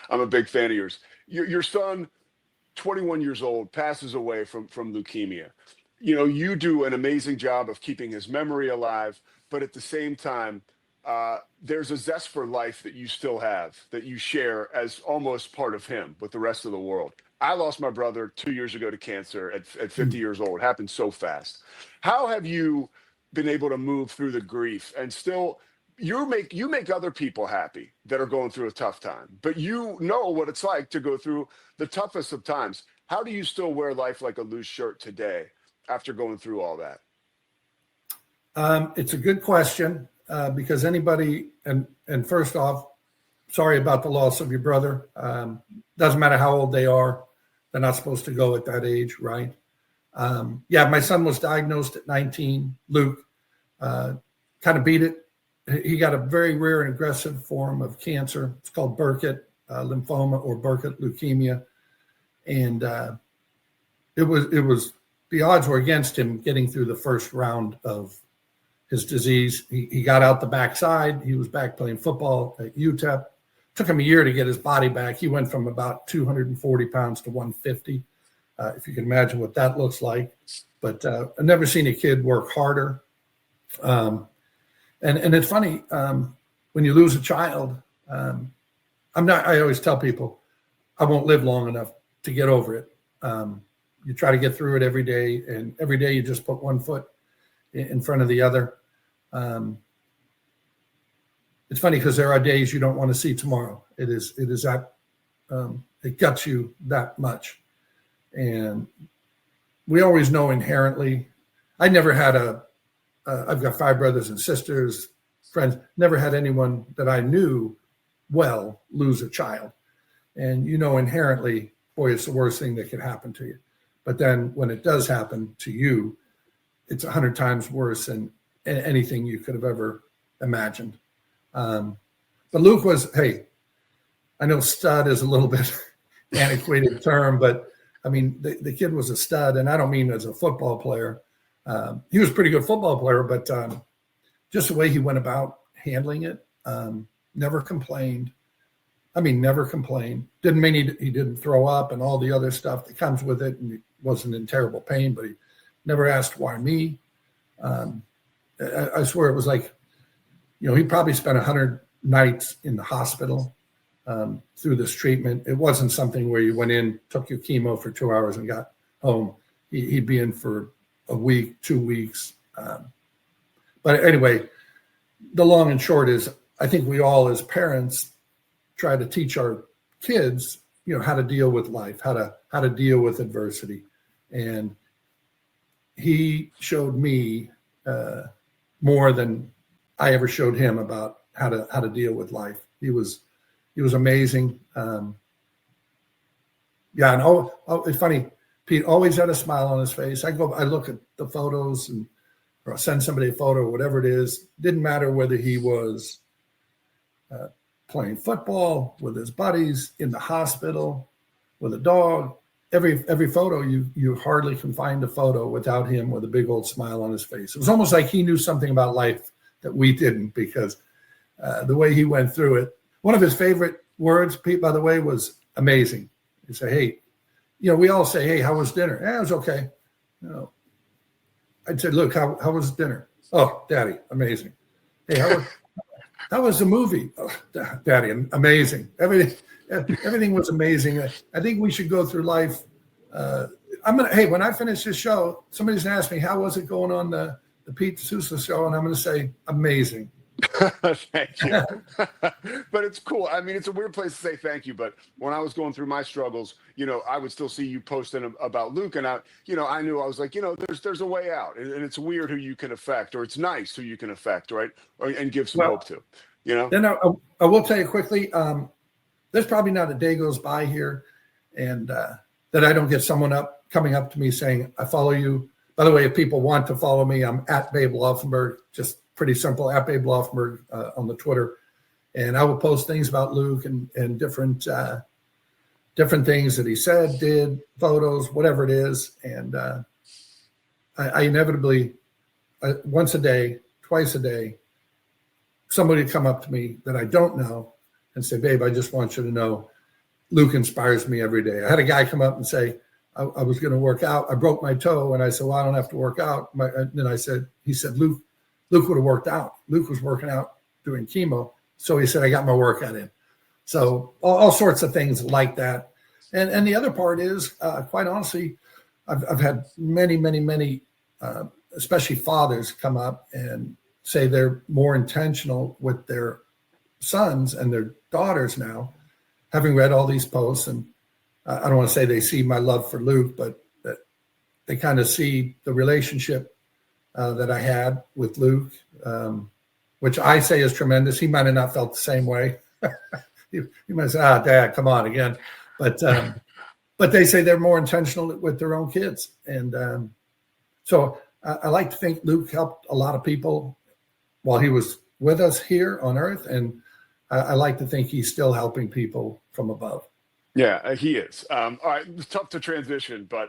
I'm a big fan of yours. Your son, 21 years old, passes away from leukemia. You do an amazing job of keeping his memory alive, but at the same time, there's a zest for life that you still have, that you share as almost part of him with the rest of the world. I lost my brother 2 years ago to cancer at 50 years old. It happened so fast. How have you been able to move through the grief and still you make other people happy that are going through a tough time, but you know what it's like to go through the toughest of times. How do you still wear life like a loose shirt today after going through all that? It's a good question because anybody, and first off, sorry about the loss of your brother. Doesn't matter how old they are, they're not supposed to go at that age, right? Yeah, my son was diagnosed at 19, Luke, kind of beat it. He got a very rare and aggressive form of cancer. It's called Burkitt lymphoma or Burkitt leukemia. And it was the odds were against him getting through the first round of his disease. He got out the backside. He was back playing football at UTEP. Took him a year to get his body back. He went from about 240 pounds to 150, if you can imagine what that looks like. But I've never seen a kid work harder. And it's funny, when you lose a child, I always tell people, I won't live long enough to get over it. You try to get through it every day, and every day you just put one foot in front of the other. It's funny because there are days you don't want to see tomorrow. It is that it guts you that much. And we always know inherently, I never had I've got 5 brothers and sisters, friends, never had anyone that I knew well lose a child. And inherently, boy, it's the worst thing that could happen to you. But then when it does happen to you, it's 100 times worse than anything you could have ever imagined. But Luke was, hey, I know stud is a little bit antiquated term, but I mean, the kid was a stud, and I don't mean as a football player. He was a pretty good football player, but just the way he went about handling it, never complained. I mean, never complained. Didn't mean he didn't throw up and all the other stuff that comes with it, and he wasn't in terrible pain, but he never asked why me. I swear it was like, he probably spent 100 nights in the hospital through this treatment. It wasn't something where you went in, took your chemo for 2 hours and got home. He'd be in for a week, 2 weeks. But anyway, the long and short is, I think we all as parents try to teach our kids, how to deal with life, how to deal with adversity. And he showed me more than I ever showed him about how to deal with life. He was amazing. And it's funny. Pete always had a smile on his face. I look at the photos or I'll send somebody a photo or whatever it is. Didn't matter whether he was playing football with his buddies, in the hospital, with a dog. Every photo, you hardly can find a photo without him with a big old smile on his face. It was almost like he knew something about life that we didn't, because the way he went through it. One of his favorite words, Pete, by the way, was amazing. He said, hey, we all say, hey, how was dinner? It was okay. I'd say, look, how was dinner? Oh, Daddy, amazing. Hey, how was the movie? Oh, Daddy, amazing. Everything was amazing. I think we should go through life. When I finish this show, somebody's gonna ask me, how was it going on the Pete Sousa show? And I'm gonna say, amazing. Thank you. But it's cool. I mean, it's a weird place to say thank you, but when I was going through my struggles, I would still see you posting about Luke, and I knew, I was like, there's a way out, and it's weird who you can affect, or it's nice who you can affect, right? And give some hope to, Then I will tell you quickly, there's probably not a day goes by here and that I don't get someone coming up to me saying, I follow you. By the way, if people want to follow me, I'm at Babe Laufenberg, just pretty simple, at Babe Laufenberg on the Twitter. And I will post things about Luke and different things that he said, did, photos, whatever it is. And I inevitably, once a day, twice a day, somebody come up to me that I don't know and say, babe, I just want you to know Luke inspires me every day. I had a guy come up and say, I was going to work out. I broke my toe. And I said, well, I don't have to work out. And then he said, Luke would have worked out. Luke was working out doing chemo. So he said, I got my workout in. So all sorts of things like that. And the other part is, quite honestly, I've had many, especially fathers come up and say they're more intentional with their sons and their daughters now, having read all these posts. And I don't want to say they see my love for Luke, but that they kind of see the relationship that I had with Luke, which I say is tremendous. He might have not felt the same way. he might say, Dad, come on again. But they say they're more intentional with their own kids. And so I like to think Luke helped a lot of people while he was with us here on earth. And I like to think he's still helping people from above. Yeah, he is. All right, it's tough to transition, but